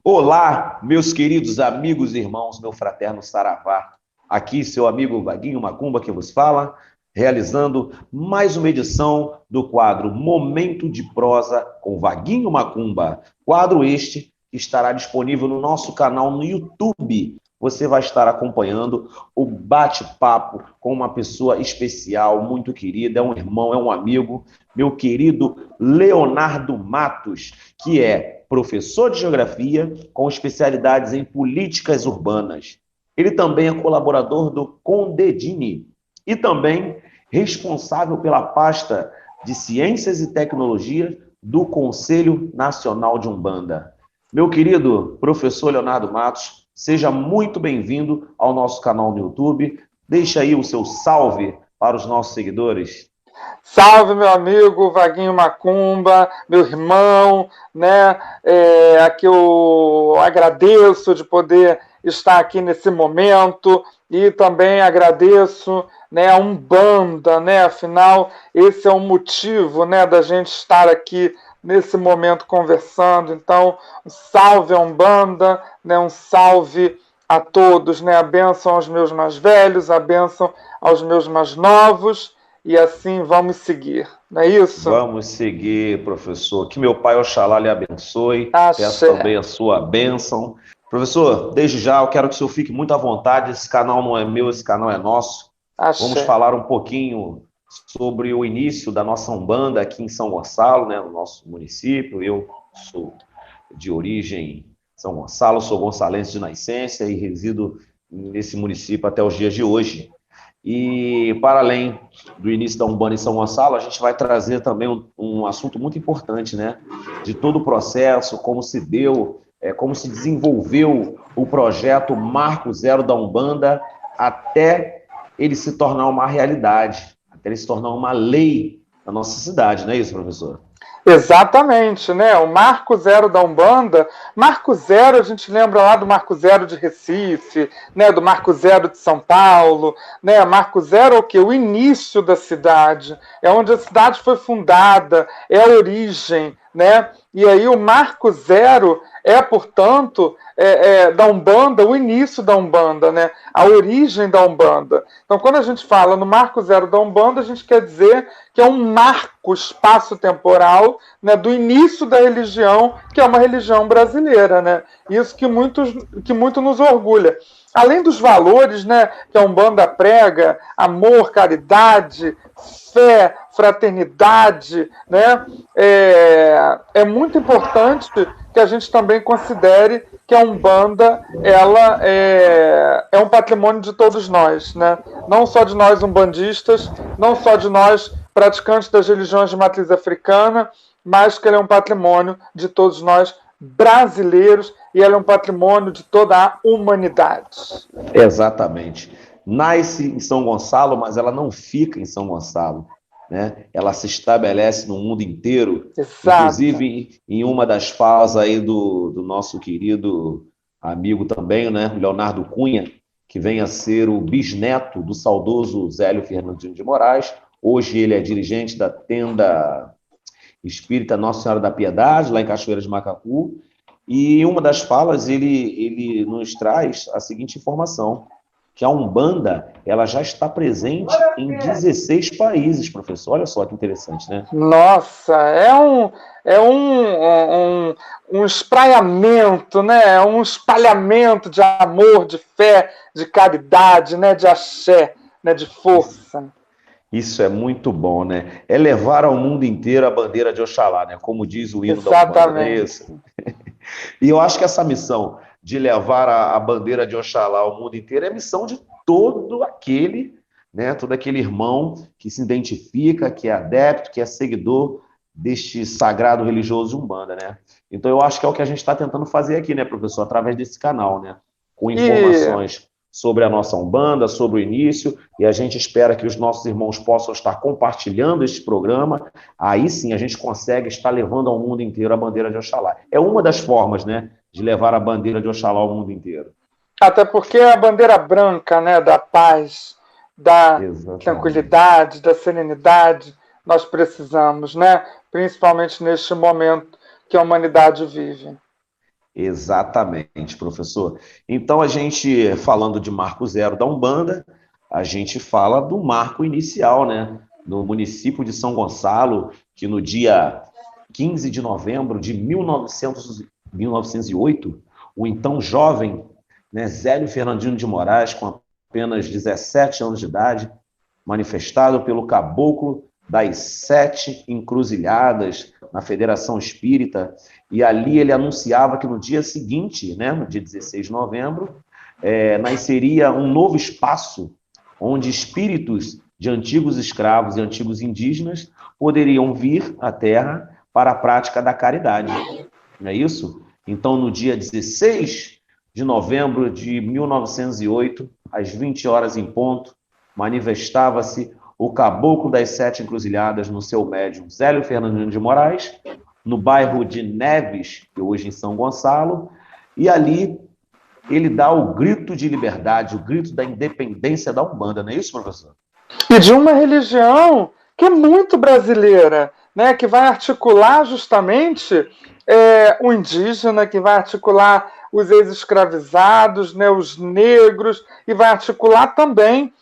Olá, meus queridos amigos e irmãos, meu fraterno Saravá. Aqui seu amigo Vaguinho Macumba que vos fala, realizando mais uma edição do quadro Momento de Prosa com Vaguinho Macumba. Quadro este que estará disponível no nosso canal no YouTube. Você vai estar acompanhando o bate-papo com uma pessoa especial, muito querida, é um irmão, é um amigo, meu querido Leonardo Matos, que é professor de geografia com especialidades em políticas urbanas. Ele também é colaborador do Condedini e também responsável pela pasta de Ciências e Tecnologia do Conselho Nacional de Umbanda. Meu querido professor Leonardo Matos, seja muito bem-vindo ao nosso canal no YouTube. Deixa aí o seu salve para os nossos seguidores. Salve, meu amigo Vaguinho Macumba, meu irmão, né? Aqui eu agradeço de poder estar aqui nesse momento e também agradeço, né, a Umbanda, né? Afinal, esse é o motivo, né, da gente estar aqui nesse momento conversando. Então, um salve a Umbanda, né? Um salve a todos, né? A bênção aos meus mais velhos, a bênção aos meus mais novos. E assim vamos seguir, não é isso? Vamos seguir, professor. Que meu pai Oxalá lhe abençoe. Peço Axé. também a sua bênção. Professor, desde já eu quero que o senhor fique muito à vontade. Esse canal não é meu, esse canal é nosso. Axé. Vamos falar um pouquinho sobre o início da nossa Umbanda aqui em São Gonçalo, né, no nosso município. Eu sou de origem São Gonçalo, sou gonçalense de nascença e resido nesse município até os dias de hoje. E, para além do início da Umbanda em São Gonçalo, a gente vai trazer também um assunto muito importante, né? De todo o processo, como se deu, como se desenvolveu o projeto Marco Zero da Umbanda até ele se tornar uma realidade, até ele se tornar uma lei na nossa cidade, não é isso, professor? Exatamente, né? O Marco Zero da Umbanda. Marco Zero, a gente lembra lá do Marco Zero de Recife, né? Do Marco Zero de São Paulo, né? Marco Zero é o quê? O início da cidade, é onde a cidade foi fundada, é a origem, né? E aí o Marco Zero é, portanto, da Umbanda, o início da Umbanda, né? A origem da Umbanda. Então, quando a gente fala no Marco Zero da Umbanda, a gente quer dizer que é um marco espaço-temporal, né, do início da religião, que é uma religião brasileira, né? Isso que muito nos orgulha. Além dos valores, né, que a Umbanda prega, amor, caridade, fé, fraternidade, né, é muito importante que a gente também considere que a Umbanda ela é um patrimônio de todos nós, né? Não só de nós umbandistas, não só de nós praticantes das religiões de matriz africana, mas que ele é um patrimônio de todos nós brasileiros e ele é um patrimônio de toda a humanidade. Exatamente. Nasce em São Gonçalo, mas ela não fica em São Gonçalo, né? Ela se estabelece no mundo inteiro. Exato. Inclusive em uma das falas aí do nosso querido amigo também, né, Leonardo Cunha, que vem a ser o bisneto do saudoso Zélio Fernandinho de Moraes. Hoje ele é dirigente da tenda espírita Nossa Senhora da Piedade, lá em Cachoeira de Macacu. E em uma das falas ele nos traz a seguinte informação, que a Umbanda ela já está presente em 16 países, professor. Olha só que interessante, né? Nossa, um espraiamento, né? Um espalhamento de amor, de fé, de caridade, né? De axé, né? De força. Isso é muito bom, né? É levar ao mundo inteiro a bandeira de Oxalá, né? Como diz o hino Exatamente. da Umbanda, não é isso? E eu acho que essa missão de levar a bandeira de Oxalá ao mundo inteiro é a missão de todo aquele, né? Todo aquele irmão que se identifica, que é adepto, que é seguidor deste sagrado religioso Umbanda, né? Então eu acho que é o que a gente está tentando fazer aqui, né, professor? Através desse canal, né? Com informações sobre a nossa Umbanda, sobre o início, e a gente espera que os nossos irmãos possam estar compartilhando este programa. Aí sim a gente consegue estar levando ao mundo inteiro a bandeira de Oxalá. É uma das formas, né, de levar a bandeira de Oxalá ao mundo inteiro. Até porque é a bandeira branca, né, da paz, da tranquilidade, da serenidade, nós precisamos, né? Principalmente neste momento que a humanidade vive. Exatamente, professor. Então, a gente, falando de marco zero da Umbanda, a gente fala do marco inicial, né? No município de São Gonçalo, que no dia 15 de novembro de 1908, o então jovem, né, Zélio Fernandino de Moraes, com apenas 17 anos de idade, manifestado pelo caboclo das Sete Encruzilhadas, na Federação Espírita, e ali ele anunciava que no dia seguinte, né, no dia 16 de novembro, nasceria um novo espaço onde espíritos de antigos escravos e antigos indígenas poderiam vir à Terra para a prática da caridade. Não é isso? Então, no dia 16 de novembro de 1908, às 20 horas em ponto, manifestava-se o caboclo das Sete Encruzilhadas no seu médium Zélio Fernandino de Moraes, no bairro de Neves, que hoje em São Gonçalo, e ali ele dá o grito de liberdade, o grito da independência da Umbanda, não é isso, professor? E de uma religião que é muito brasileira, né, que vai articular justamente o indígena, que vai articular os ex-escravizados, né, os negros, e vai articular também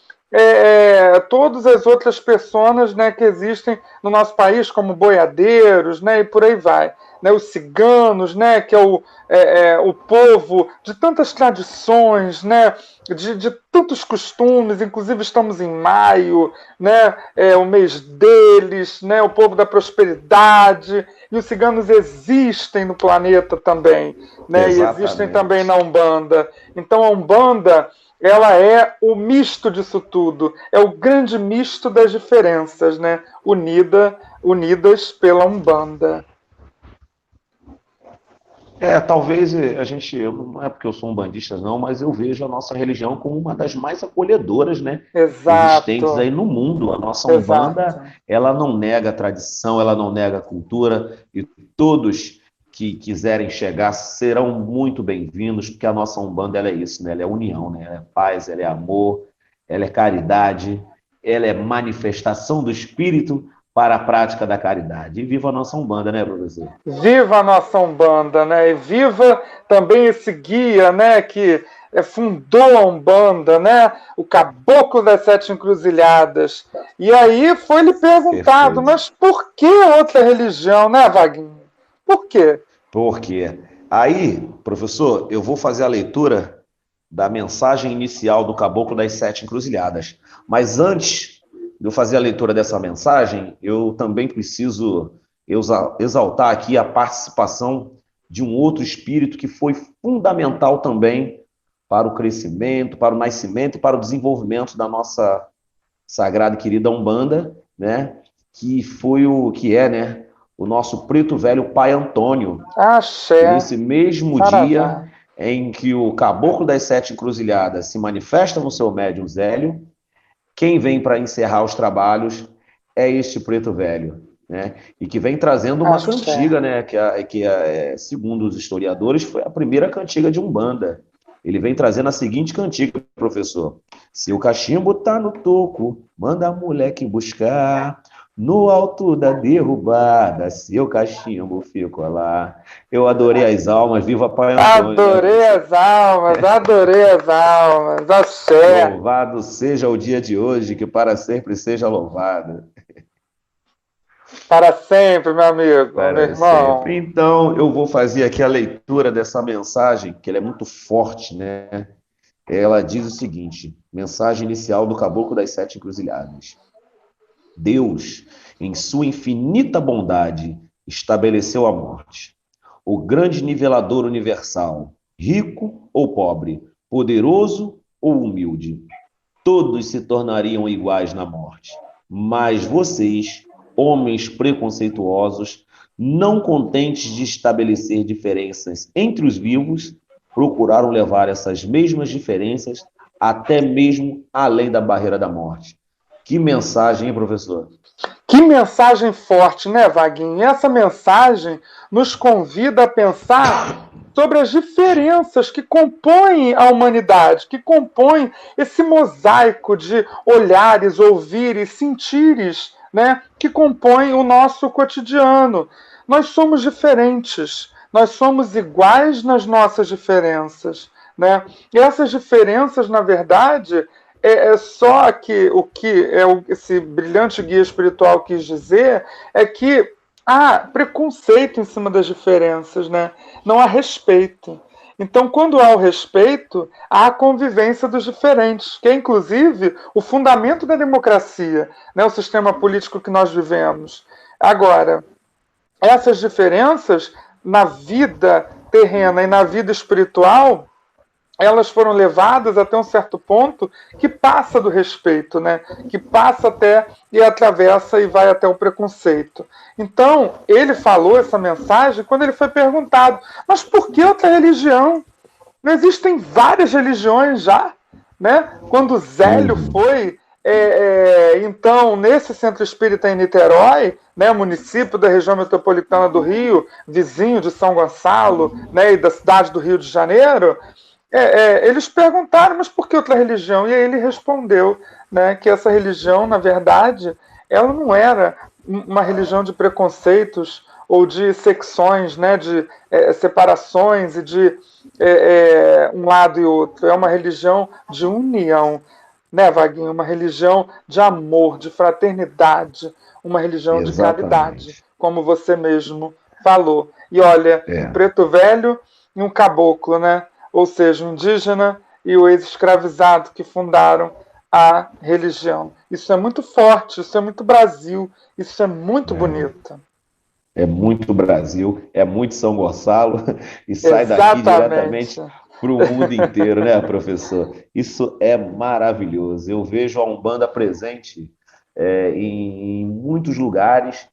todas as outras pessoas, né, que existem no nosso país, como boiadeiros, né, e por aí vai. Né, os ciganos, né, que é o povo de tantas tradições, né, de tantos costumes, inclusive estamos em maio, né, o mês deles, né, o povo da prosperidade, e os ciganos existem no planeta também, né, e existem também na Umbanda. Então a Umbanda, ela é o misto disso tudo, é o grande misto das diferenças, né, unidas pela Umbanda. Talvez a gente, não é porque eu sou um bandista não, mas eu vejo a nossa religião como uma das mais acolhedoras, né, existentes aí no mundo. A nossa Umbanda, ela não nega a tradição, ela não nega a cultura, e todos que quiserem chegar serão muito bem-vindos, porque a nossa Umbanda, ela é isso, né, ela é união, né, ela é paz, ela é amor, ela é caridade, ela é manifestação do Espírito para a prática da caridade. E viva a nossa Umbanda, né, professor? Viva a nossa Umbanda, né? E viva também esse guia, né, que fundou a Umbanda, né? O Caboclo das Sete Encruzilhadas. E aí foi-lhe perguntado, perfeito, mas por que outra religião, né, Vaguinho? Por quê? Por quê? Aí, professor, eu vou fazer a leitura da mensagem inicial do Caboclo das Sete Encruzilhadas. Mas antes de eu fazer a leitura dessa mensagem, eu também preciso exaltar aqui a participação de um outro espírito que foi fundamental também para o crescimento, para o nascimento e para o desenvolvimento da nossa sagrada e querida Umbanda, né? Que foi né, o nosso preto velho Pai Antônio. Axé. Nesse mesmo dia em que o Caboclo das Sete Encruzilhadas se manifesta no seu médium Zélio, quem vem para encerrar os trabalhos é este preto velho, né? E que vem trazendo uma cantiga, né? Que segundo os historiadores, foi a primeira cantiga de Umbanda. Ele vem trazendo a seguinte cantiga, professor: se o cachimbo tá no toco, manda a moleque buscar. No alto da derrubada, seu cachimbo ficou lá. Eu adorei as almas, viva Pai Antônio. Adorei, né, as almas, adorei as almas, axé. Louvado seja o dia de hoje, que para sempre seja louvado. Para sempre, meu amigo, meu irmão. Sempre. Então, eu vou fazer aqui a leitura dessa mensagem, que ela é muito forte, né? Ela diz o seguinte, mensagem inicial do Caboclo das Sete Encruzilhadas. Deus, em sua infinita bondade, estabeleceu a morte. O grande nivelador universal, rico ou pobre, poderoso ou humilde. Todos se tornariam iguais na morte. Mas vocês, homens preconceituosos, não contentes de estabelecer diferenças entre os vivos, procuraram levar essas mesmas diferenças até mesmo além da barreira da morte. Que mensagem, hein, professor? Que mensagem forte, né, Vaguinho? E essa mensagem nos convida a pensar sobre as diferenças que compõem a humanidade, que compõem esse mosaico de olhares, ouvires, sentires, né, que compõem o nosso cotidiano. Nós somos diferentes, nós somos iguais nas nossas diferenças, né? E essas diferenças, na verdade, é só que o que esse brilhante guia espiritual quis dizer é que há preconceito em cima das diferenças, né? Não há respeito. Então, quando há o respeito, há a convivência dos diferentes, que é, inclusive, o fundamento da democracia, né? O sistema político que nós vivemos. Agora, essas diferenças na vida terrena e na vida espiritual, elas foram levadas até um certo ponto que passa do respeito, né? Que passa até e atravessa e vai até o preconceito. Então, ele falou essa mensagem quando ele foi perguntado, mas por que outra religião? Não existem várias religiões já, né? Quando Zélio foi, então, nesse centro espírita em Niterói, né, município da região metropolitana do Rio, vizinho de São Gonçalo, né, e da cidade do Rio de Janeiro, eles perguntaram, mas por que outra religião? E aí ele respondeu, né, que essa religião, na verdade, ela não era uma religião de preconceitos ou de secções, né, de separações e de um lado e outro. É uma religião de união, né, Vaguinho? Uma religião de amor, de fraternidade, uma religião de caridade, como você mesmo falou. E olha, um preto velho e um caboclo, né? Ou seja, o indígena e o ex-escravizado que fundaram a religião. Isso é muito forte, isso é muito Brasil, isso é muito bonito. É muito Brasil, é muito São Gonçalo, e sai daqui diretamente para o mundo inteiro, né, professor? Isso é maravilhoso. Eu vejo a Umbanda presente em muitos lugares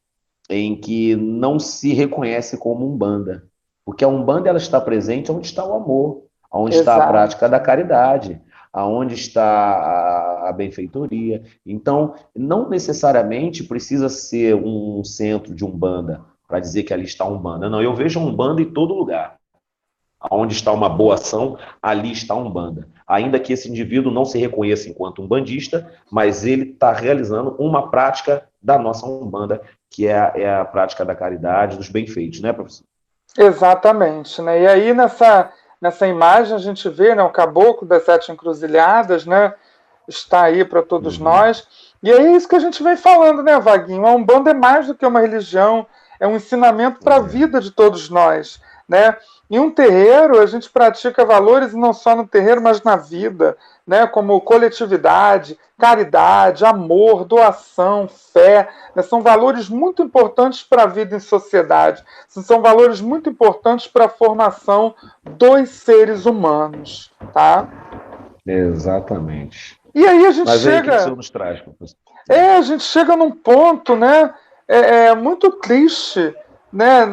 em que não se reconhece como Umbanda, porque a Umbanda ela está presente onde está o amor, onde está a prática da caridade, aonde está a benfeitoria. Então, não necessariamente precisa ser um centro de Umbanda para dizer que ali está a Umbanda. Não, eu vejo a Umbanda em todo lugar. Onde está uma boa ação, ali está a Umbanda. Ainda que esse indivíduo não se reconheça enquanto umbandista, mas ele está realizando uma prática da nossa Umbanda, que é a prática da caridade, dos bem-feitos, né, professor? Exatamente, né? E aí nessa imagem a gente vê, né, o caboclo das 7 encruzilhadas, né? Está aí para todos nós. E é isso que a gente vem falando, né, Vaguinho? A Umbanda é mais do que uma religião, é um ensinamento para a vida de todos nós, né? Em um terreiro, a gente pratica valores não só no terreiro, mas na vida, né? Como coletividade, caridade, amor, doação, fé. Né? São valores muito importantes para a vida em sociedade. São valores muito importantes para a formação dos seres humanos, tá? Exatamente. E aí a gente Mas chega... aí, o que o senhor nos traz, professor? A gente chega num ponto, né? Muito triste, né,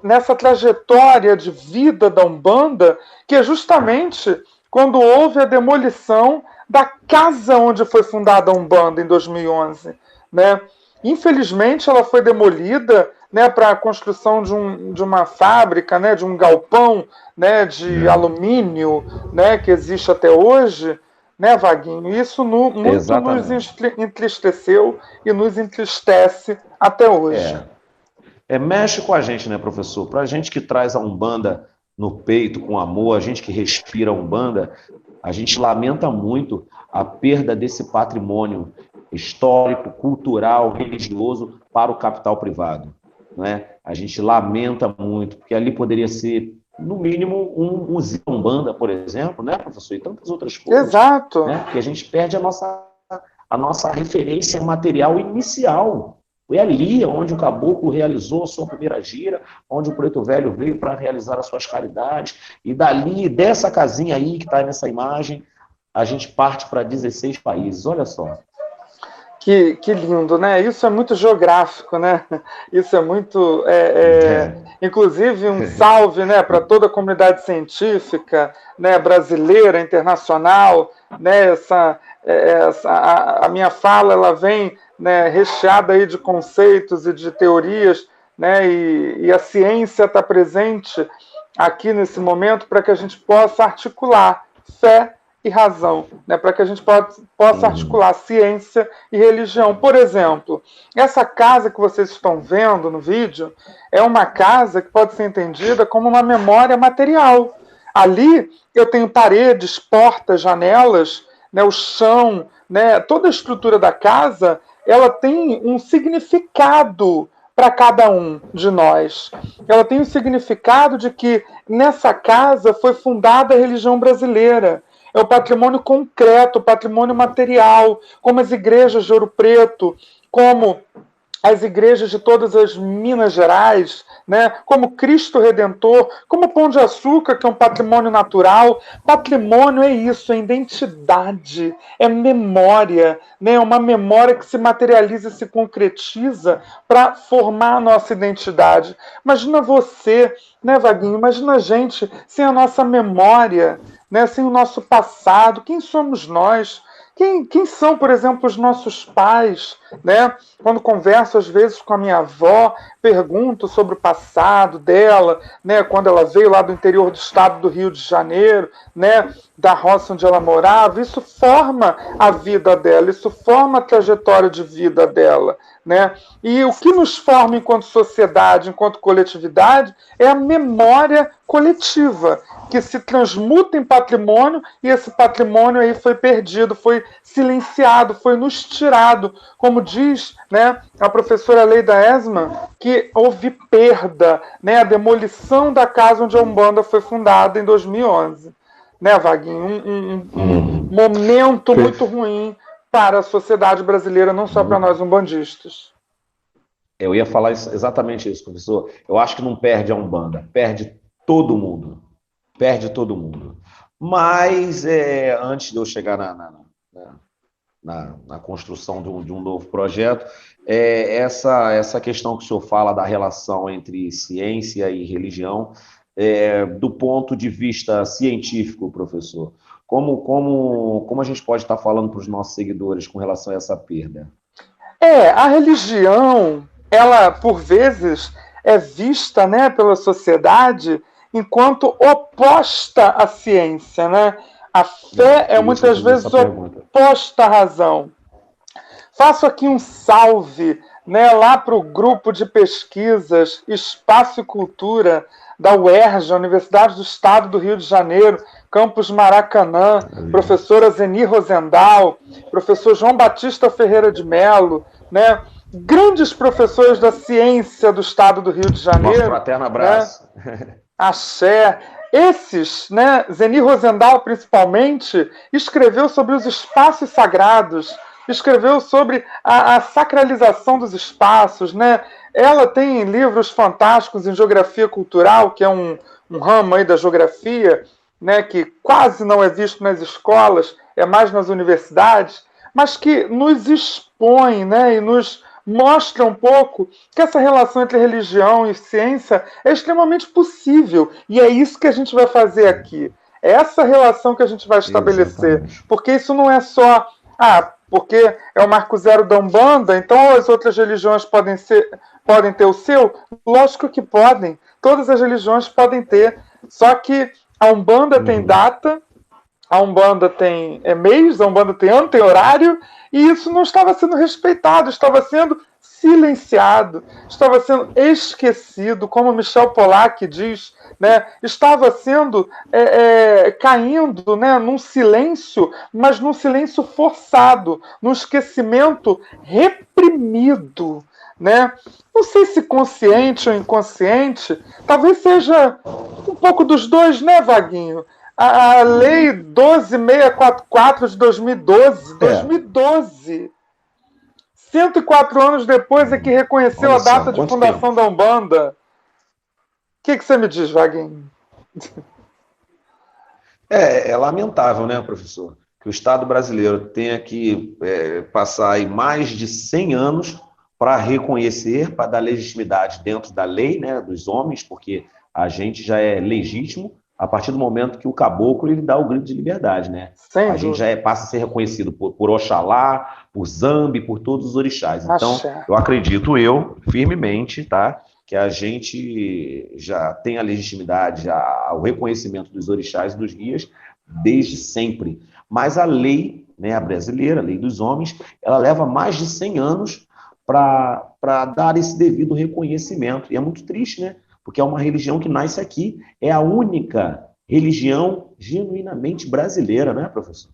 nessa trajetória de vida da Umbanda, que é justamente quando houve a demolição da casa onde foi fundada a Umbanda, em 2011. Né? Infelizmente, ela foi demolida, né, para a construção de uma fábrica, né, de um galpão, né, de alumínio, né, que existe até hoje, né, Vaguinho? Isso muito nos entristeceu e nos entristece até hoje. Mexe com a gente, né, professor? Para a gente que traz a Umbanda no peito com amor, a gente que respira a Umbanda, a gente lamenta muito a perda desse patrimônio histórico, cultural, religioso para o capital privado. Né? A gente lamenta muito, porque ali poderia ser, no mínimo, um museu Umbanda, por exemplo, né, professor? E tantas outras coisas. Exato. Né? Porque a gente perde a nossa referência material inicial. Foi ali onde o caboclo realizou a sua primeira gira, onde o preto velho veio para realizar as suas caridades, e dali, dessa casinha aí que está nessa imagem, a gente parte para 16 países, olha só. Que lindo, né? Isso é muito geográfico, né? Isso é muito... Inclusive, um salve, né, para toda a comunidade científica, né, brasileira, internacional, né? A minha fala ela vem, né, recheada aí de conceitos e de teorias, né? E a ciência está presente aqui nesse momento para que a gente possa articular fé e razão, né, para que a gente possa articular ciência e religião. Por exemplo, essa casa que vocês estão vendo no vídeo é uma casa que pode ser entendida como uma memória material. Ali eu tenho paredes, portas, janelas, né, o chão, né, toda a estrutura da casa, ela tem um significado para cada um de nós. Ela tem o significado de que nessa casa foi fundada a religião brasileira. É o patrimônio concreto, o patrimônio material, como as igrejas de Ouro Preto, como as igrejas de todas as Minas Gerais, né? Como Cristo Redentor, como Pão de Açúcar, que é um patrimônio natural. Patrimônio é isso, é identidade, é memória, né? É uma memória que se materializa e se concretiza para formar a nossa identidade. Imagina você, né, Vaguinho? Imagina a gente sem a nossa memória, né? Sem o nosso passado. Quem somos nós? Quem são, por exemplo, os nossos pais, né? Quando converso, às vezes, com a minha avó, pergunto sobre o passado dela, né? Quando ela veio lá do interior do estado do Rio de Janeiro, né? Da roça onde ela morava, isso forma a vida dela, isso forma a trajetória de vida dela, né? E o que nos forma enquanto sociedade, enquanto coletividade, é a memória coletiva, que se transmuta em patrimônio, e esse patrimônio aí foi perdido, foi silenciado, foi nos tirado. Como diz, né, a professora Leida Esman, que houve perda, né, a demolição da casa onde a Umbanda foi fundada em 2011. Né, Vaguinho? Um momento muito ruim para a sociedade brasileira, não só para nós umbandistas. Eu ia falar exatamente isso, professor. Eu acho que não perde a Umbanda, perde todo mundo. Perde todo mundo. Mas, antes de eu chegar na construção de um novo projeto, essa questão que o senhor fala da relação entre ciência e religião, do ponto de vista científico, professor, como a gente pode estar falando para os nossos seguidores com relação a essa perda? A religião, ela, por vezes, é vista, né, pela sociedade enquanto oposta à ciência, né? A fé é muitas vezes oposta à razão. Faço aqui um salve, né, lá para o grupo de pesquisas Espaço e Cultura da UERJ, Universidade do Estado do Rio de Janeiro, campus Maracanã, professora Zeni Rosendal, professor João Batista Ferreira de Mello, né? Grandes professores da ciência do Estado do Rio de Janeiro. Nosso fraterno abraço. Né? Axé. Esses, né, Zeni Rosendal principalmente, escreveu sobre os espaços sagrados, escreveu sobre a sacralização dos espaços, né? Ela tem livros fantásticos em geografia cultural, que é um ramo aí da geografia, né, que quase não é visto nas escolas, é mais nas universidades, mas que nos expõe, né, e nos mostra um pouco que essa relação entre religião e ciência é extremamente possível. E é isso que a gente vai fazer aqui. É essa relação que a gente vai estabelecer. Exatamente. Porque isso não é só... porque é o marco zero da Umbanda, então as outras religiões podem ter o seu? Lógico que podem. Todas as religiões podem ter. Só que a Umbanda tem data, a Umbanda tem mês, a Umbanda tem ano, tem horário, e isso não estava sendo respeitado, estava sendo silenciado, estava sendo esquecido, como Michel Pollack diz, né? Estava sendo caindo, né, num silêncio, mas num silêncio forçado, num esquecimento reprimido. Né? Não sei se consciente ou inconsciente, talvez seja um pouco dos dois, né, Vaguinho? A Lei 12.644 de 2012. 104 anos depois é que reconheceu a data de fundação da Umbanda. O que você me diz, Vaguinho? É lamentável, né, professor? Que o Estado brasileiro tenha que passar aí mais de 100 anos para reconhecer, para dar legitimidade dentro da lei, né, dos homens, porque a gente já é legítimo a partir do momento que o caboclo ele dá o grito de liberdade, né? A gente já passa a ser reconhecido por Oxalá, por Zambi, por todos os orixás. Então, eu acredito firmemente, tá, que a gente já tem a legitimidade, o reconhecimento dos orixás e dos guias desde sempre. mas a lei, né, a brasileira, a lei dos homens, ela leva mais de 100 anos para dar esse devido reconhecimento. E é muito triste, né? Porque é uma religião que nasce aqui, é a única religião genuinamente brasileira, né, professor?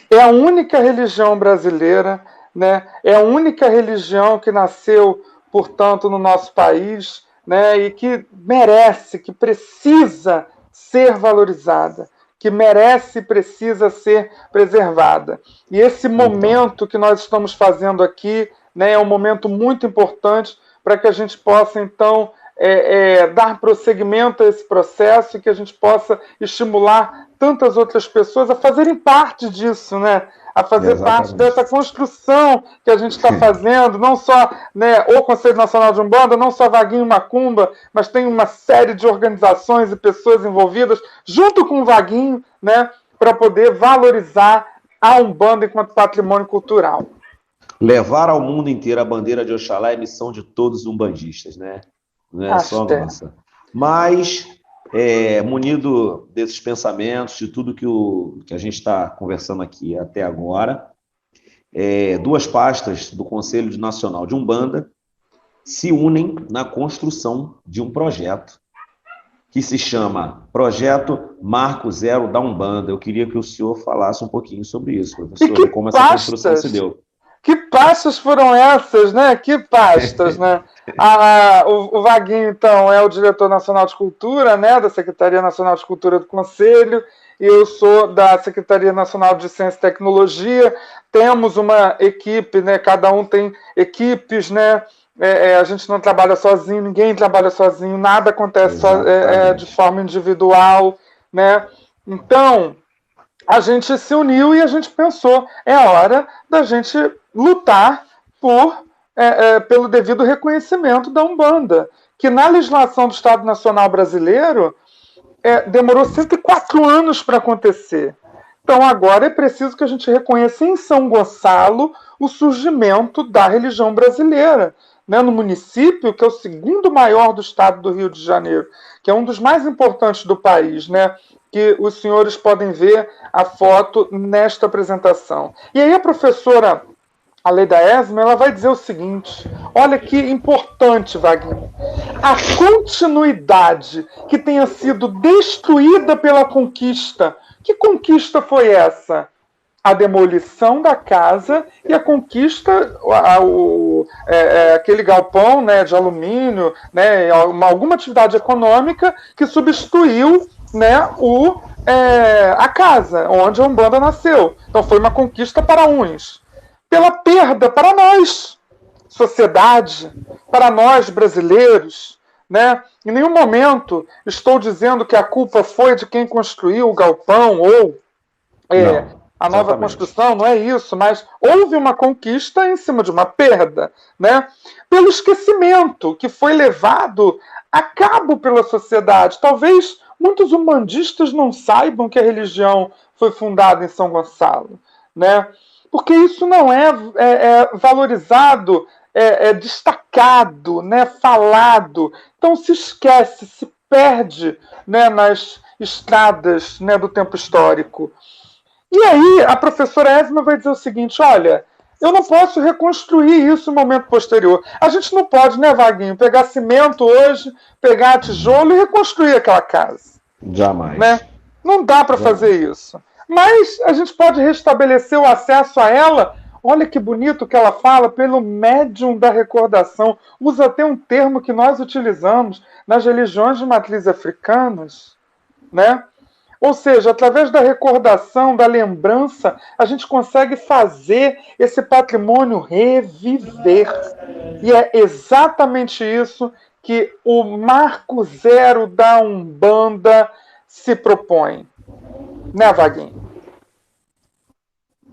É a única religião brasileira, né? É a única religião que nasceu, portanto, no nosso país, né? E que merece, que precisa ser valorizada, que merece e precisa ser preservada. E esse Então, momento que nós estamos fazendo aqui, né, é um momento muito importante para que a gente possa, então, dar prosseguimento a esse processo e que a gente possa estimular tantas outras pessoas a fazerem parte disso, né? A fazer parte exatamente. dessa construção que a gente está fazendo, não só, né, o Conselho Nacional de Umbanda, não só Vaguinho Macumba, mas tem uma série de organizações e pessoas envolvidas, junto com o Vaguinho, né, para poder valorizar a Umbanda enquanto patrimônio cultural. Levar ao mundo inteiro a bandeira de Oxalá é missão de todos os umbandistas, né? Não é só Axé. nossa. Mas, munido desses pensamentos, de tudo que a gente está conversando aqui até agora, duas pastas do Conselho Nacional de Umbanda se unem na construção de um projeto que se chama Projeto Marco Zero da Umbanda. Eu queria que o senhor falasse um pouquinho sobre isso, E professor, que de como essa construção se pastas! deu. Que pastas foram essas, né? Que pastas, né? O Vaguinho, então, é o diretor nacional de cultura, né? Da Secretaria Nacional de Cultura do Conselho. E eu sou da Secretaria Nacional de Ciência e Tecnologia. Temos uma equipe, né? Cada um tem equipes, né? A gente não trabalha sozinho, ninguém trabalha sozinho, nada acontece de Exatamente. forma individual, né? Então, a gente se uniu e a gente pensou, é hora da gente lutar pelo devido reconhecimento da Umbanda, que na legislação do Estado Nacional Brasileiro demorou 104 anos para acontecer. Então agora é preciso que a gente reconheça em São Gonçalo o surgimento da religião brasileira, né, no município, que é o segundo maior do estado do Rio de Janeiro, que é um dos mais importantes do país, né, que os senhores podem ver a foto nesta apresentação. E aí a professora Aleida Esma, ela vai dizer o seguinte, olha que importante, Vaguinho, a continuidade que tenha sido destruída pela conquista. Que conquista foi essa? A demolição da casa e a conquista, aquele galpão, né, de alumínio, né, alguma atividade econômica que substituiu, né, a casa onde a Umbanda nasceu. Então foi uma conquista para uns. Pela perda para nós, sociedade, para nós brasileiros, né? Em nenhum momento estou dizendo que a culpa foi de quem construiu o galpão ou Não, a nova exatamente. construção, não é isso, mas houve uma conquista em cima de uma perda, né? Pelo esquecimento que foi levado a cabo pela sociedade. Talvez muitos umbandistas não saibam que a religião foi fundada em São Gonçalo, né? Porque isso não é valorizado, destacado, né? Falado. Então se esquece, se perde, né? Nas estradas, né? Do tempo histórico. E aí a professora Esma vai dizer o seguinte, olha, eu não posso reconstruir isso no momento posterior. A gente não pode, né, Vaguinho, pegar cimento hoje, pegar tijolo e reconstruir aquela casa, né? Jamais. Não dá para Jamais. fazer isso. Mas a gente pode restabelecer o acesso a ela. Olha que bonito que ela fala, pelo médium da recordação. Usa até um termo que nós utilizamos nas religiões de matriz africanas, né? Ou seja, através da recordação, da lembrança, a gente consegue fazer esse patrimônio reviver. E é exatamente isso que o Marco Zero da Umbanda se propõe. Né, Vaguinho?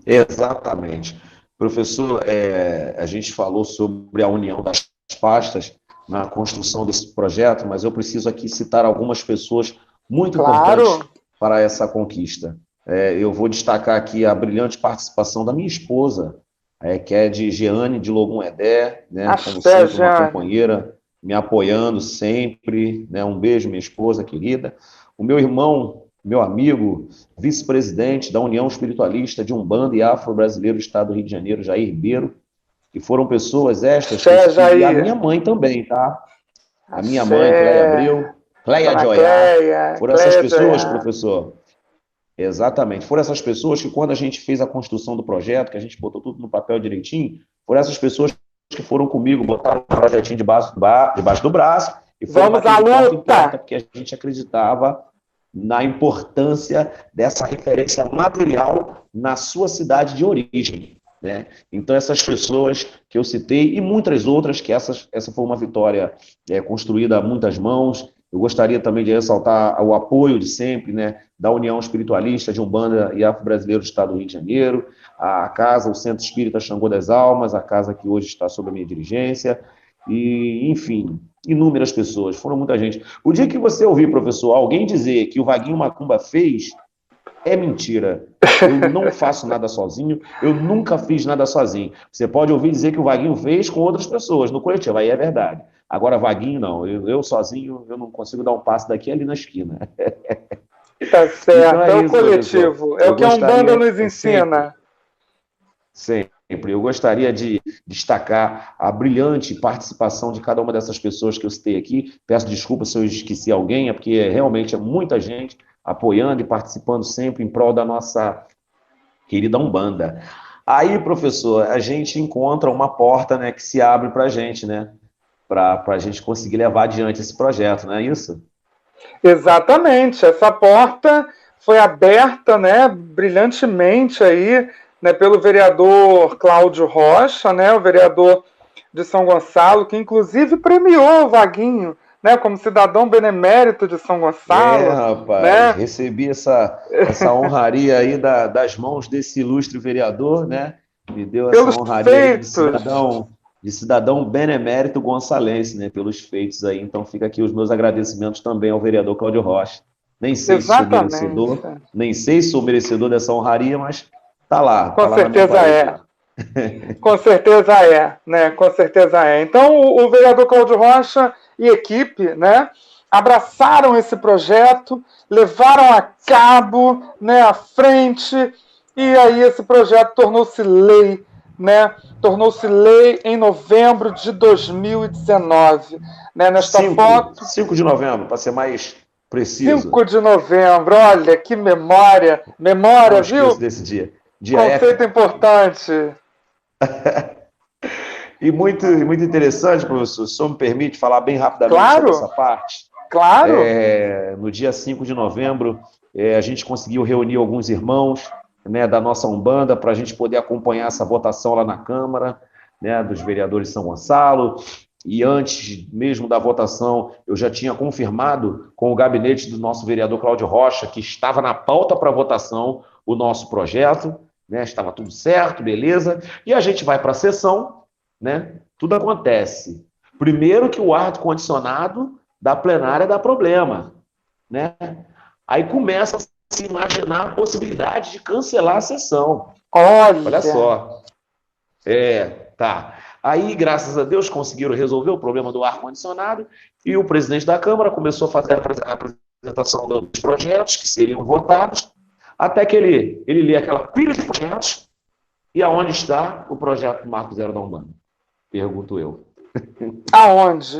Exatamente. Professor, a gente falou sobre a união das pastas na construção desse projeto, mas eu preciso aqui citar algumas pessoas muito importantes Claro. para essa conquista. Eu vou destacar aqui a brilhante participação da minha esposa, que é de Jeane de Logum Edé, né, como Axé, sempre, uma Jane. companheira, me apoiando sempre, né, um beijo, minha esposa querida. O meu irmão meu amigo, vice-presidente da União Espiritualista de Umbanda e Afro-Brasileiro do Estado do Rio de Janeiro, Jair Ribeiro, que foram pessoas estas que eu Axé, citei, e a Jair. minha mãe também, tá? A minha mãe, Cleia Axé. Abreu, Cleia Dona de Oiá, Cleia, foram essas Cleia de pessoas, Oiá. professor, exatamente, foram essas pessoas que quando a gente fez a construção do projeto, que a gente botou tudo no papel direitinho, foram essas pessoas que foram comigo, botaram o projetinho debaixo do braço e foram Vamos à bater de porta em porta, luta! porque a gente acreditava na importância dessa referência material na sua cidade de origem, né? Então, essas pessoas que eu citei e muitas outras, que essa foi uma vitória construída a muitas mãos. Eu gostaria também de ressaltar o apoio de sempre, né, da União Espiritualista de Umbanda e Afro-Brasileiro do Estado do Rio de Janeiro, a casa, o Centro Espírita Xangô das Almas, a casa que hoje está sob a minha dirigência, e, enfim, inúmeras pessoas, foram muita gente. O dia que você ouvir, professor, alguém dizer que o Vaguinho Macumba fez, é mentira. Eu não faço nada sozinho, eu nunca fiz nada sozinho. Você pode ouvir dizer que o Vaguinho fez com outras pessoas, no coletivo, aí é verdade. Agora, Vaguinho, não. Eu sozinho, eu não consigo dar um passo daqui ali na esquina. Tá Então certo, é é o isso, professor. coletivo, é o Eu que a Umbanda gostaria nos sempre, ensina. sempre, eu gostaria de destacar a brilhante participação de cada uma dessas pessoas que eu citei aqui. Peço desculpas se eu esqueci alguém, é porque realmente é muita gente apoiando e participando sempre em prol da nossa querida Umbanda. Aí, professor, a gente encontra uma porta, né, que se abre para a gente, né, para a gente conseguir levar adiante esse projeto, não é isso? Exatamente, essa porta foi aberta, né, brilhantemente aí, né, pelo vereador Cláudio Rocha, né, o vereador de São Gonçalo, que inclusive premiou o Vaguinho, né, como cidadão benemérito de São Gonçalo, Rapaz, né? recebi essa honraria aí das mãos desse ilustre vereador, né? Me deu essa Pelos honraria aí feitos. de cidadão benemérito gonçalense, né? Pelos feitos aí. Então fica aqui os meus agradecimentos também ao vereador Cláudio Rocha. Nem sei se sou merecedor, Exatamente. nem sei se sou merecedor dessa honraria, mas Com tá lá na minha certeza parede é. lá. Com certeza é, né? Com certeza é. Então, o vereador Cláudio Rocha e equipe, né, abraçaram esse projeto, levaram a cabo, né, à frente, e aí esse projeto tornou-se lei, né? Tornou-se lei em novembro de 2019, né? Nesta foto, 5 de novembro, para ser mais preciso. 5 de novembro. Olha que memória, Não memória, esqueço viu? desse dia. Dia Conceito épico. importante. E muito interessante, professor, se o senhor me permite falar bem rapidamente sobre essa Claro, parte. claro. No dia 5 de novembro, a gente conseguiu reunir alguns irmãos, né, da nossa Umbanda para a gente poder acompanhar essa votação lá na Câmara, né, dos vereadores de São Gonçalo. E antes mesmo da votação, eu já tinha confirmado com o gabinete do nosso vereador Cláudio Rocha que estava na pauta para votação o nosso projeto, né, estava tudo certo, beleza. E a gente vai para a sessão, né? Tudo acontece. Primeiro que o ar-condicionado da plenária dá problema, né? Aí começa a se imaginar a possibilidade de cancelar a sessão. Olha Olha, só. Tá. Aí, graças a Deus, conseguiram resolver o problema do ar-condicionado e o presidente da Câmara começou a fazer a apresentação dos projetos que seriam votados, até que ele lê aquela pilha de projetos e aonde está o projeto Marco Zero da Umbanda? Pergunto eu. aonde?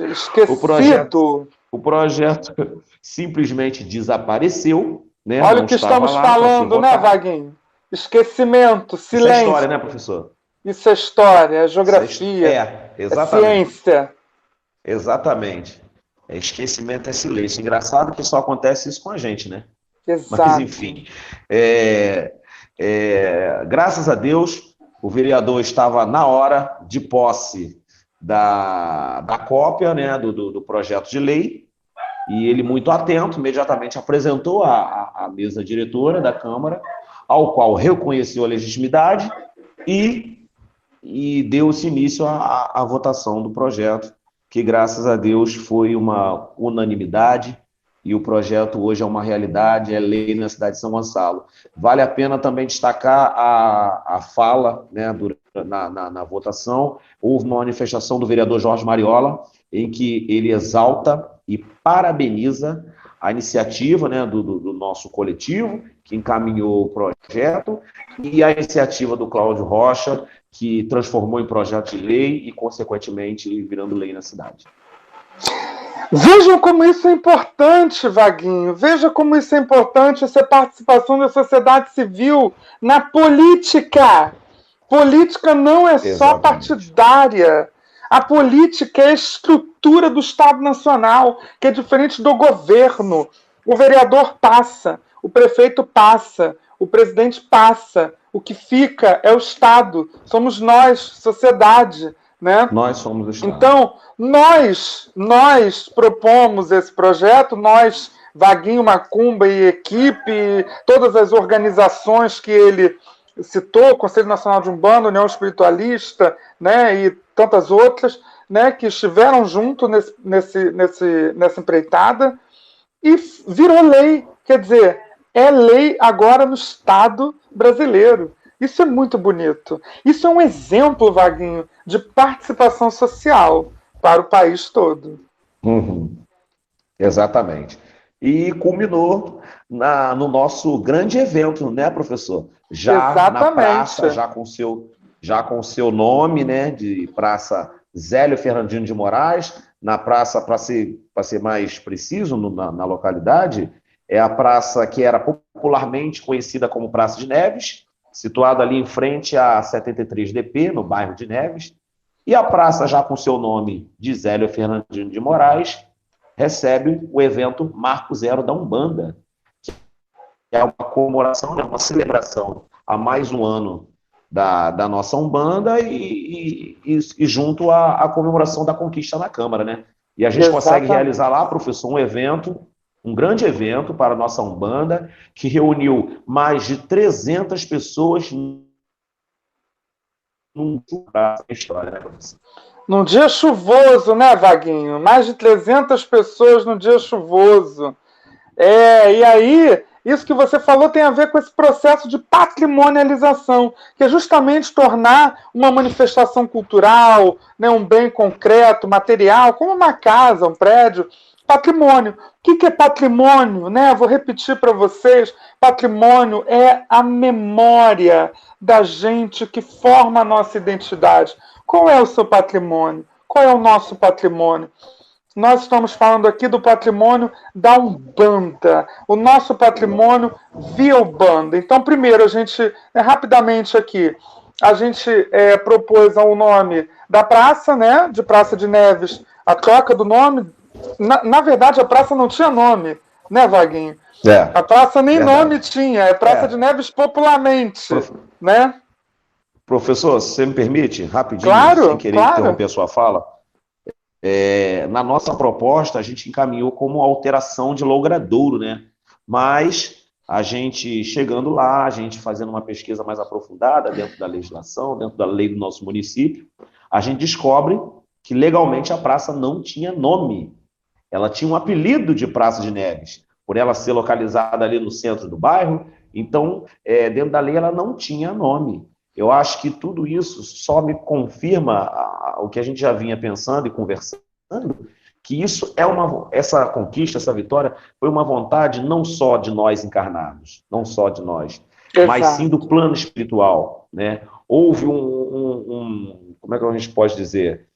O projeto, Esquecido. o projeto simplesmente desapareceu, né? Olha o Não que estava estamos lá para ser falando, né, votado. Vaguinho? Esquecimento, Isso é história, né, silêncio. professor? Isso é história, é Isso geografia, é exatamente. ciência. Exatamente. Esquecimento é silêncio. Engraçado que só acontece isso com a gente, né? Mas, Exato. enfim. Graças a Deus, o vereador estava na hora de posse da cópia, né, do projeto de lei, e ele, muito atento, imediatamente apresentou à mesa diretora da Câmara, ao qual reconheceu a legitimidade e deu-se início à votação do projeto, que, graças a Deus, foi uma unanimidade, e o projeto hoje é uma realidade, é lei na cidade de São Gonçalo. Vale a pena também destacar a fala, né, na votação. Houve uma manifestação do vereador Jorge Mariola, em que ele exalta e parabeniza a iniciativa, né, do nosso coletivo, que encaminhou o projeto, e a iniciativa do Cláudio Rocha, que transformou em projeto de lei e, consequentemente, virando lei na cidade. Vejam como isso é importante, Vaguinho. Veja como isso é importante, essa participação da sociedade civil na política. Política não é só partidária. A política é a estrutura do Estado Nacional, que é diferente do governo. O vereador passa, o prefeito passa, o presidente passa. O que fica é o Estado. Somos nós, sociedade. Né? Nós somos o Estado. Então, nós propomos esse projeto, nós, Vaguinho Macumba e equipe, todas as organizações que ele citou, Conselho Nacional de Umbanda, União Espiritualista, né, e tantas outras, né, que estiveram junto nessa empreitada, e virou lei. Quer dizer, é lei agora no Estado brasileiro. Isso é muito bonito. Isso é um exemplo, Vaguinho, de participação social para o país todo. Exatamente. E culminou no nosso grande evento, né, professor? Já Exatamente. Na praça, já com seu nome, né, de Praça Zélio Fernandino de Moraes, na praça, para ser mais preciso, na localidade, é a praça que era popularmente conhecida como Praça de Neves, situada ali em frente à 73DP, no bairro de Neves, e a praça, já com seu nome de Zélio Fernandino de Moraes, recebe o evento Marco Zero da Umbanda, que é uma comemoração, uma celebração há mais um ano da nossa Umbanda e junto à comemoração da conquista na Câmara, né? E a gente consegue realizar lá, professor, um grande evento para a nossa Umbanda, que reuniu mais de 300 pessoas num dia chuvoso, né, Vaguinho? Mais de 300 pessoas num dia chuvoso. E aí, isso que você falou tem a ver com esse processo de patrimonialização, que é justamente tornar uma manifestação cultural, né, um bem concreto, material, como uma casa, um prédio, patrimônio. O que é patrimônio? Né? Vou repetir para vocês. Patrimônio é a memória da gente que forma a nossa identidade. Qual é o seu patrimônio? Qual é o nosso patrimônio? Nós estamos falando aqui do patrimônio da Umbanda. O nosso patrimônio via Umbanda. Então, primeiro, a gente, rapidamente aqui, a gente propôs o nome da praça, né? De Praça de Neves, a troca do nome. Na verdade, a praça não tinha nome, né, Vaguinho? A praça nem nome tinha, é Praça de Neves popularmente, né? Professor, se você me permite, rapidinho, sem querer interromper a sua fala, na nossa proposta, a gente encaminhou como alteração de logradouro, né? Mas a gente chegando lá, a gente fazendo uma pesquisa mais aprofundada dentro da legislação, dentro da lei do nosso município, a gente descobre que legalmente a praça não tinha nome. Ela tinha um apelido de Praça de Neves, por ela ser localizada ali no centro do bairro. Então, dentro da lei, ela não tinha nome. Eu acho que tudo isso só me confirma o que a gente já vinha pensando e conversando, que essa conquista, essa vitória, foi uma vontade não só de nós encarnados, não só de nós, mas sim do plano espiritual, né? Houve como é que a gente pode dizer?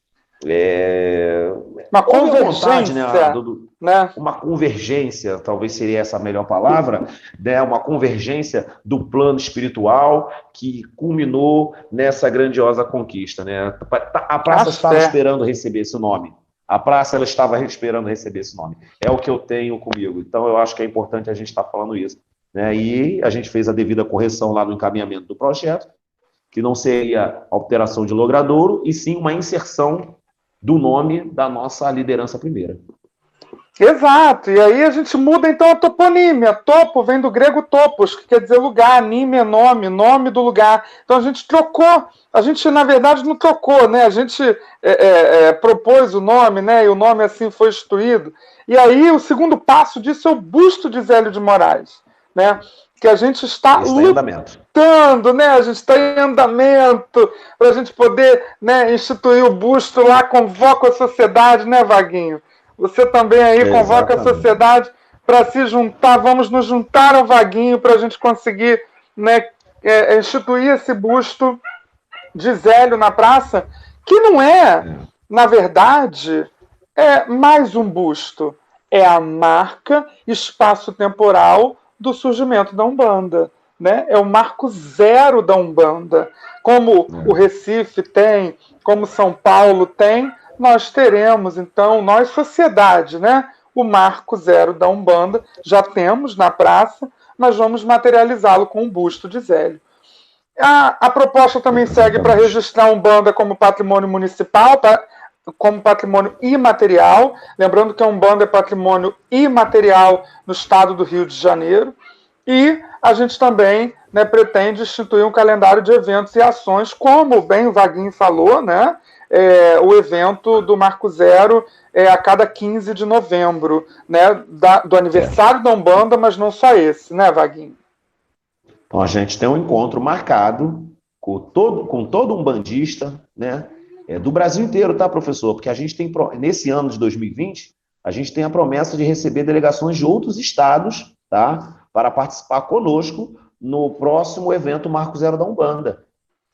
Uma convergência, vontade, né? Uma convergência, talvez seria essa a melhor palavra, né? Uma convergência do plano espiritual que culminou nessa grandiosa conquista, né? A praça estava esperando receber esse nome. A praça ela estava esperando receber esse nome. É o que eu tenho comigo. Então, eu acho que é importante a gente estar falando isso, né? E a gente fez a devida correção lá no encaminhamento do projeto, que não seria alteração de logradouro, e sim uma inserção do nome da nossa liderança primeira. Exato, e aí a gente muda então a toponímia. Topo vem do grego topos, que quer dizer lugar, nímia, nome do lugar. Então a gente trocou, a gente na verdade não trocou, né? A gente propôs o nome, né? E o nome assim foi instituído. E aí o segundo passo disso é o busto de Zélio de Moraes, né? Que a gente está lutando, né? A gente está em andamento para a gente poder, né, instituir o busto lá, convoca a sociedade, né, Vaguinho? Você também aí convoca a sociedade para se juntar, vamos nos juntar ao Vaguinho para a gente conseguir, né, instituir esse busto de Zélio na praça, que não é, na verdade, mais um busto. É a marca espaço-temporal do surgimento da Umbanda. Né? É o marco zero da Umbanda. Como o Recife tem, como São Paulo tem, nós teremos, então, nós, sociedade, né? O marco zero da Umbanda, já temos na praça, mas vamos materializá-lo com um busto de Zélio. A proposta também segue para registrar a Umbanda como patrimônio municipal, como patrimônio imaterial, lembrando que a Umbanda é patrimônio imaterial no estado do Rio de Janeiro, e a gente também, né, pretende instituir um calendário de eventos e ações, como bem o Vaguinho falou, né, o evento do Marco Zero a cada 15 de novembro, né, do aniversário da Umbanda, mas não só esse, né, Vaguinho? Então a gente tem um encontro marcado com todo umbandista, né, do Brasil inteiro, tá, professor? Porque a gente tem, nesse ano de 2020, a gente tem a promessa de receber delegações de outros estados, tá, para participar conosco no próximo evento Marco Zero da Umbanda.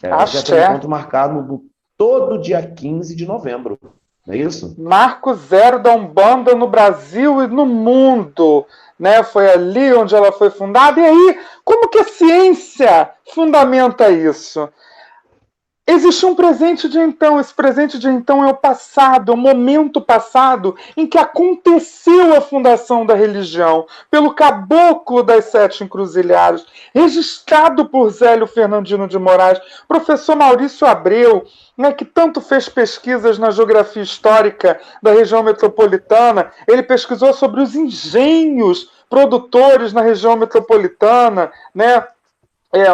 Já tem um encontro marcado todo dia 15 de novembro, não é isso? Marco Zero da Umbanda no Brasil e no mundo, né? Foi ali onde ela foi fundada. E aí, como que a ciência fundamenta isso? Existe um presente de então. Esse presente de então é o passado, é o momento passado em que aconteceu a fundação da religião pelo caboclo das 7 encruzilhadas, registrado por Zélio Fernandino de Moraes, professor Maurício Abreu, né, que tanto fez pesquisas na geografia histórica da região metropolitana. Ele pesquisou sobre os engenhos produtores na região metropolitana, né?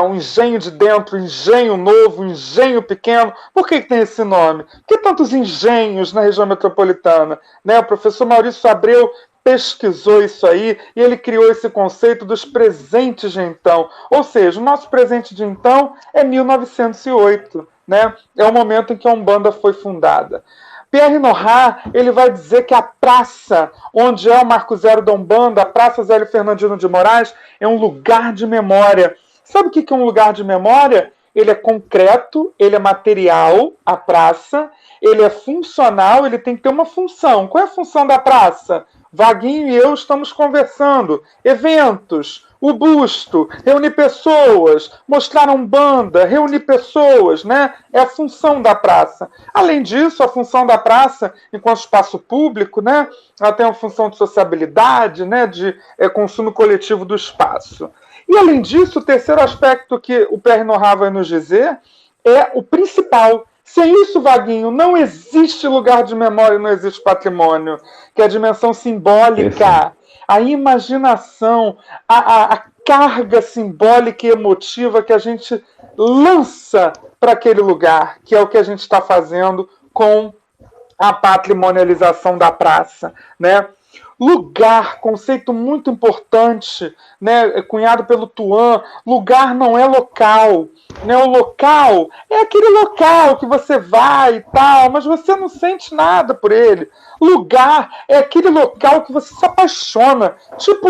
Um engenho de dentro, engenho novo, engenho pequeno. Por que tem esse nome? Por que tantos engenhos na região metropolitana? Né? O professor Maurício Abreu pesquisou isso aí e ele criou esse conceito dos presentes de então. Ou seja, o nosso presente de então é 1908. Né? É o momento em que a Umbanda foi fundada. Pierre Nora, ele vai dizer que a praça onde é o Marco Zero da Umbanda, a Praça Zélio Fernandino de Moraes, é um lugar de memória. Sabe o que é um lugar de memória? Ele é concreto, ele é material, a praça, ele é funcional, ele tem que ter uma função. Qual é a função da praça? Vaguinho e eu estamos conversando. Eventos, o busto, reunir pessoas, mostrar a Umbanda, reunir pessoas, né? É a função da praça. Além disso, a função da praça, enquanto espaço público, né? Ela tem uma função de sociabilidade, né? De consumo coletivo do espaço. E, além disso, o terceiro aspecto que o Pierre Nora vai nos dizer é o principal. Sem isso, Vaguinho, não existe lugar de memória, não existe patrimônio, que é a dimensão simbólica, a imaginação, a carga simbólica e emotiva que a gente lança para aquele lugar, que é o que a gente está fazendo com a patrimonialização da praça, né? Lugar, conceito muito importante, né, cunhado pelo Tuan. Lugar não é local, né? O local é aquele local que você vai e tal, mas você não sente nada por ele. Lugar é aquele local que você se apaixona, tipo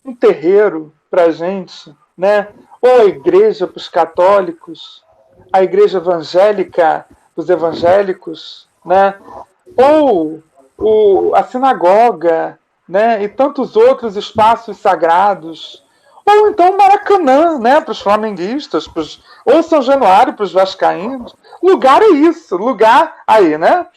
um terreiro pra gente, né? Ou a igreja para os católicos, a igreja evangélica para os evangélicos, né? Ou a sinagoga, né, e tantos outros espaços sagrados. Ou então o Maracanã, né, para os flamenguistas, ou São Januário para os vascaínos. Lugar é isso, lugar aí, né?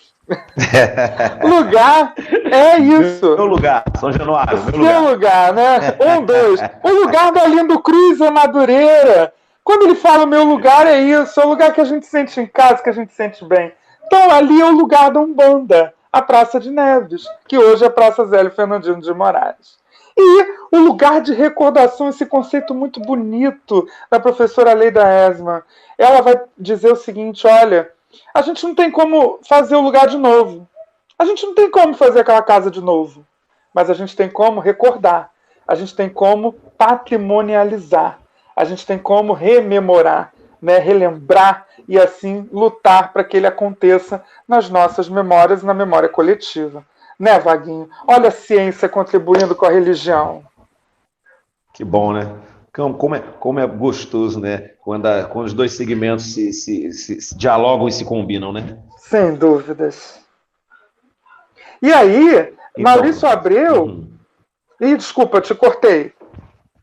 Lugar é isso. Meu lugar, São Januário. Meu lugar, né? 1, 2. O lugar do Arlindo Cruz é Madureira. Quando ele fala meu lugar é isso, é o lugar que a gente sente em casa, que a gente sente bem. Então ali é o lugar da Umbanda, a Praça de Neves, que hoje é a Praça Zélio Fernandino de Moraes. E o lugar de recordação, esse conceito muito bonito da professora Leida Esma. Ela vai dizer o seguinte, olha, a gente não tem como fazer o lugar de novo. A gente não tem como fazer aquela casa de novo. Mas a gente tem como recordar. A gente tem como patrimonializar. A gente tem como rememorar, né, relembrar e assim lutar para que ele aconteça nas nossas memórias e na memória coletiva. Né, Vaguinho? Olha a ciência contribuindo com a religião. Que bom, né? Como é gostoso, né? Quando os dois segmentos se dialogam e se combinam, né? Sem dúvidas. E aí, Então, Maurício Abreu... desculpa, te cortei.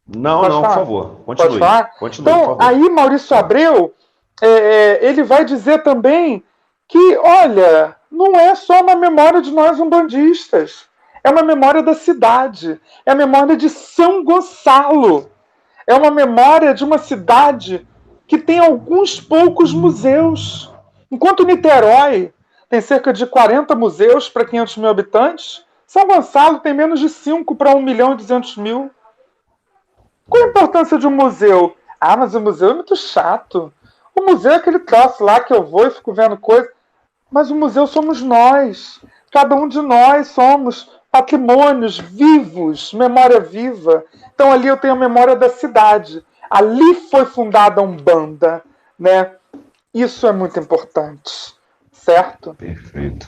Não, Pode não, falar? por favor. Pode falar? Continue, Então, por favor. aí Maurício Abreu, ele vai dizer também que, olha, não é só uma memória de nós umbandistas, é uma memória da cidade, é a memória de São Gonçalo, é uma memória de uma cidade que tem alguns poucos museus. Enquanto Niterói tem cerca de 40 museus para 500 mil habitantes, São Gonçalo tem menos de 5 para 1.200.000. Qual a importância de um museu? Ah, mas o museu é muito chato. O museu é aquele troço lá que eu vou e fico vendo coisa. Mas o museu somos nós. Cada um de nós somos patrimônios vivos, memória viva. Então ali eu tenho a memória da cidade. Ali foi fundada a Umbanda, né? Isso é muito importante, certo? Perfeito.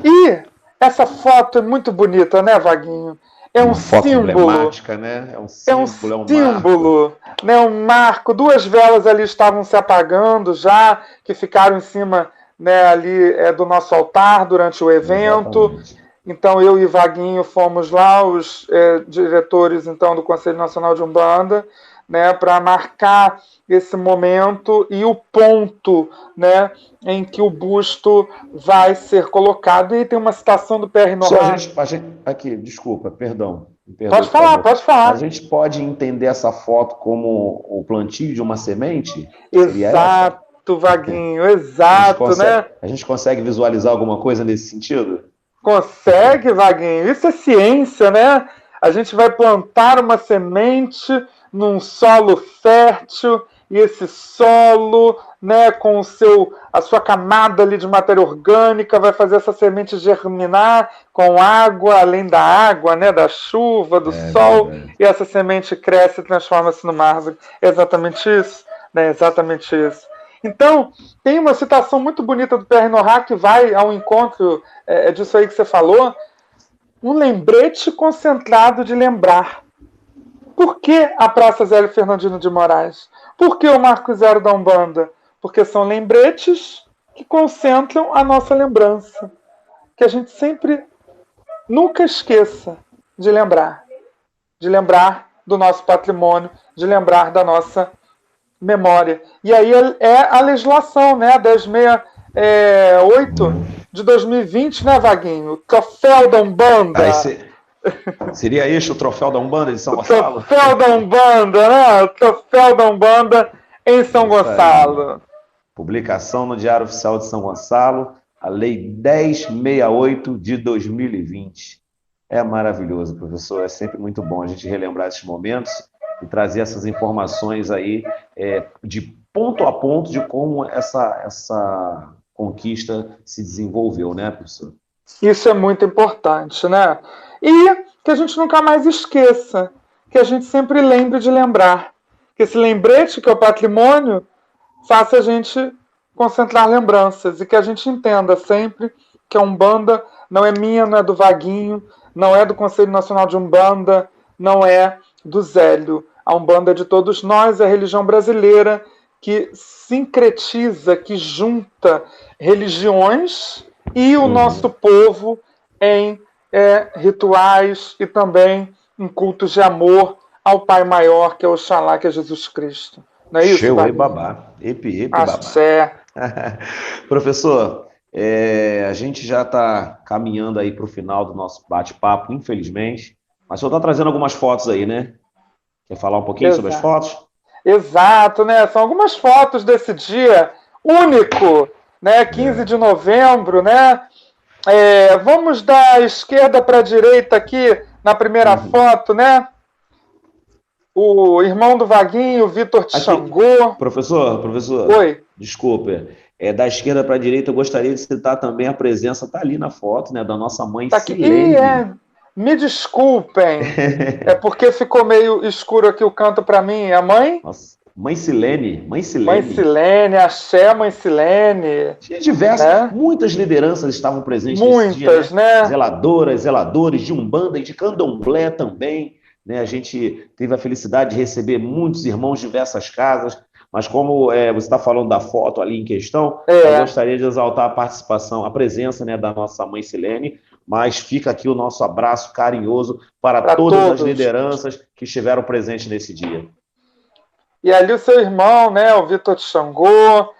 E essa foto é muito bonita, né, Vaguinho? É um foto símbolo. emblemática, né? É um símbolo, né? Um marco. Duas velas ali estavam se apagando já, que ficaram em cima, né, ali do nosso altar durante o evento. Exatamente. Então eu e Vaguinho fomos lá, os diretores então do Conselho Nacional de Umbanda, né, para marcar esse momento e o ponto, né, em que o busto vai ser colocado. E tem uma citação do P.R. Nohar. Aqui, desculpa, perdão. Pode falar, pode falar. A gente pode entender essa foto como o plantio de uma semente? Exato, Vaguinho, exato, né? A gente consegue visualizar alguma coisa nesse sentido? Consegue, Vaguinho. Isso é ciência, né? A gente vai plantar uma semente num solo fértil, e esse solo, né, com a sua camada ali de matéria orgânica, vai fazer essa semente germinar com água, além da água, né, da chuva, do sol, e essa semente cresce e transforma-se numa árvore. É exatamente isso, né? Exatamente isso. Então, tem uma citação muito bonita do P.R. Nohar que vai ao encontro disso aí que você falou. Um lembrete concentrado de lembrar. Por que a Praça Zélio Fernandino de Moraes? Por que o Marco Zero da Umbanda? Porque são lembretes que concentram a nossa lembrança. Que a gente sempre, nunca esqueça de lembrar. De lembrar do nosso patrimônio, de lembrar da nossa memória. E aí é a legislação, né? 1068 de 2020, né, Vaguinho? O troféu da Umbanda. Seria este o troféu da Umbanda de São Gonçalo? O troféu da Umbanda, né? O troféu da Umbanda em São Gonçalo. Publicação no Diário Oficial de São Gonçalo, a Lei 1068 de 2020. É maravilhoso, professor. É sempre muito bom a gente relembrar esses momentos e trazer essas informações aí de ponto a ponto de como essa conquista se desenvolveu, né, professor? Isso é muito importante, né? E que a gente nunca mais esqueça, que a gente sempre lembre de lembrar. Que esse lembrete, que é o patrimônio, faça a gente concentrar lembranças e que a gente entenda sempre que a Umbanda não é minha, não é do Vaguinho, não é do Conselho Nacional de Umbanda, não é do Zélio. A Umbanda é de todos nós, é a religião brasileira que sincretiza, que junta religiões e o nosso povo em rituais e também em cultos de amor ao Pai Maior, que é o Oxalá, que é Jesus Cristo. Não é isso, Xeuê babá. Epi, babá. Professor, a gente já está caminhando aí para o final do nosso bate-papo, infelizmente. Mas o senhor está trazendo algumas fotos aí, né? Quer falar um pouquinho sobre as fotos? Exato, né? São algumas fotos desse dia único, né? 15 de novembro, né? Vamos da esquerda para a direita aqui na primeira foto, né? O irmão do Vaguinho, Vitor Xangô. Professor. Oi. Desculpa. Da esquerda para a direita, eu gostaria de citar também a presença, está ali na foto, né? Da nossa mãe Silene. Me desculpem. É porque ficou meio escuro aqui o canto para mim. A mãe? Nossa, Mãe Silene, Mãe Mãe Silene. Silene, axé, Mãe Silene. Tinha diversas, Né? muitas lideranças estavam presentes nesse dia, Muitas, né? né? Zeladoras, zeladores de Umbanda e de Candomblé também, né? A gente teve a felicidade de receber muitos irmãos de diversas casas, mas como você está falando da foto ali em questão, eu É, gostaria de exaltar a participação, a presença, né, da nossa mãe Silene, mas fica aqui o nosso abraço carinhoso para para todas as todos. lideranças que estiveram presentes nesse dia. E ali o seu irmão, né, o Vitor de Xangô,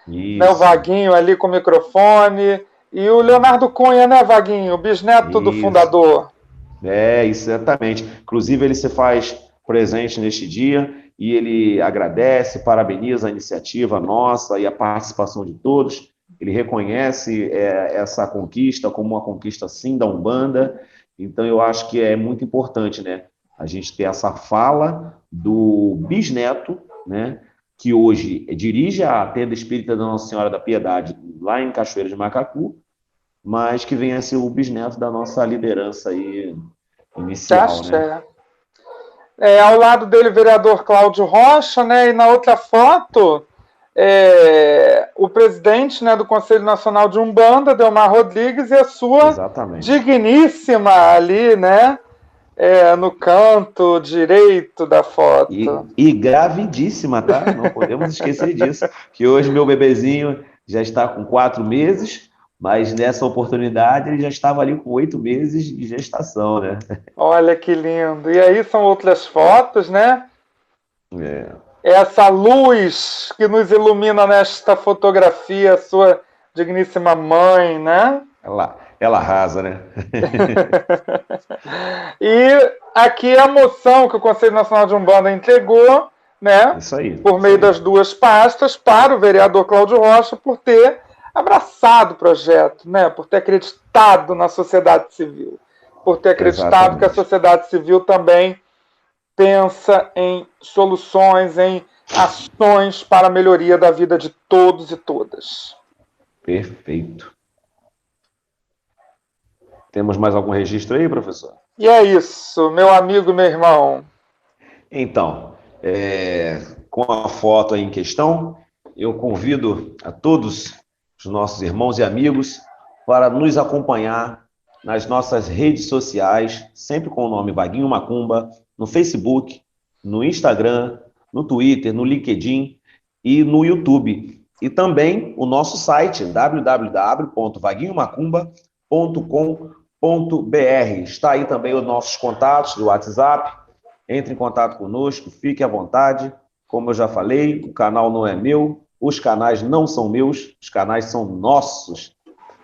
né, o Isso, Vaguinho ali com o microfone, e o Leonardo Cunha, né, Vaguinho, o bisneto do isso. fundador. Isso, exatamente. Inclusive, ele se faz presente neste dia e ele agradece, parabeniza a iniciativa nossa e a participação de todos. Ele reconhece essa conquista como uma conquista, sim, da Umbanda. Então, eu acho que é muito importante, né? A gente ter essa fala do bisneto, né? Que hoje dirige a tenda espírita da Nossa Senhora da Piedade, lá em Cachoeira de Macacu, mas que venha a ser o bisneto da nossa liderança aí inicial, né? Axé. Ao lado dele, o vereador Cláudio Rocha, né, e na outra foto, o presidente, né, do Conselho Nacional de Umbanda, Delmar Rodrigues, e a sua Exatamente. digníssima ali, né, no canto direito da foto. E gravidíssima, tá? Não podemos esquecer disso, que hoje meu bebezinho já está com 4 meses, mas nessa oportunidade ele já estava ali com 8 meses de gestação, né? Olha que lindo. E aí são outras fotos, né? É, Essa luz que nos ilumina nesta fotografia, sua digníssima mãe, né? ela arrasa, né? E aqui a moção que o Conselho Nacional de Umbanda entregou, né? Isso aí, Por isso meio aí. das duas pastas, para o vereador Cláudio Rocha, por ter abraçado o projeto, né? Por ter acreditado na sociedade civil, por ter acreditado que a Exatamente. sociedade civil também pensa em soluções, em ações para a melhoria da vida de todos e todas. Perfeito. Temos mais algum registro aí, professor? E é isso, meu amigo e meu irmão. Então, com a foto aí em questão, eu convido a todos os nossos irmãos e amigos para nos acompanhar nas nossas redes sociais, sempre com o nome Vaguinho Macumba, no Facebook, no Instagram, no Twitter, no LinkedIn e no YouTube. E também o nosso site, www.vaguinhomacumba.com.br. Está aí também os nossos contatos do WhatsApp. Entre em contato conosco, fique à vontade. Como eu já falei, o canal não é meu, os canais não são meus, os canais são nossos.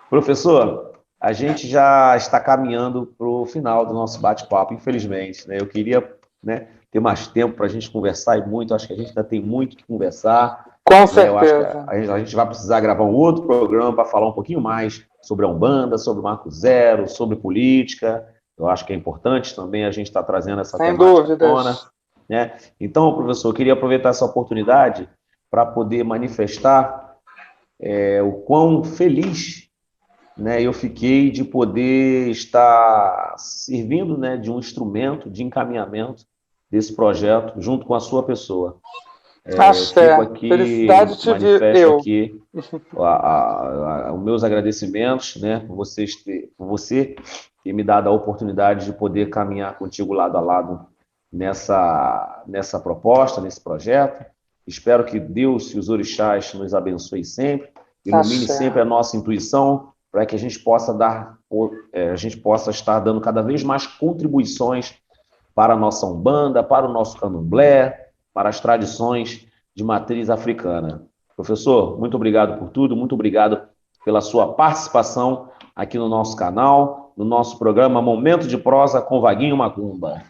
Professor, a gente já está caminhando para o final do nosso bate-papo, infelizmente, né? Eu queria, né, ter mais tempo para a gente conversar e muito, acho que a gente ainda tem muito que conversar, Com né? Eu acho que certeza. a gente vai precisar gravar um outro programa para falar um pouquinho mais sobre a Umbanda, sobre o Marco Zero, sobre política. Eu acho que é importante também a gente estar trazendo essa Sem temática à tona, dúvidas. né? Então, professor, eu queria aproveitar essa oportunidade para poder manifestar o quão feliz, né, eu fiquei de poder estar servindo, né, de um instrumento de encaminhamento desse projeto junto com a sua pessoa. Eu fico Axé. aqui, Felicidade tive manifesto eu. aqui os meus agradecimentos, né, por você ter me dado a oportunidade de poder caminhar contigo lado a lado nessa proposta, nesse projeto. Espero que Deus e os orixás nos abençoe sempre, ilumine Axé. sempre a nossa intuição, para que a gente possa estar dando cada vez mais contribuições para a nossa Umbanda, para o nosso Candomblé, para as tradições de matriz africana. Professor, muito obrigado por tudo, muito obrigado pela sua participação aqui no nosso canal, no nosso programa Momento de Prosa com Vaguinho Macumba.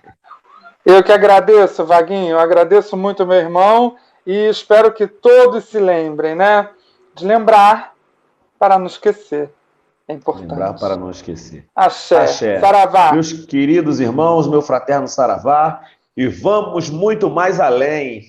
Eu que agradeço, Vaguinho. Eu agradeço muito, meu irmão, e espero que todos se lembrem, né? De lembrar para não esquecer. É Lembrar importante. para não esquecer. Axé. Axé. Saravá. Meus queridos irmãos, meu fraterno Saravá, e vamos muito mais além.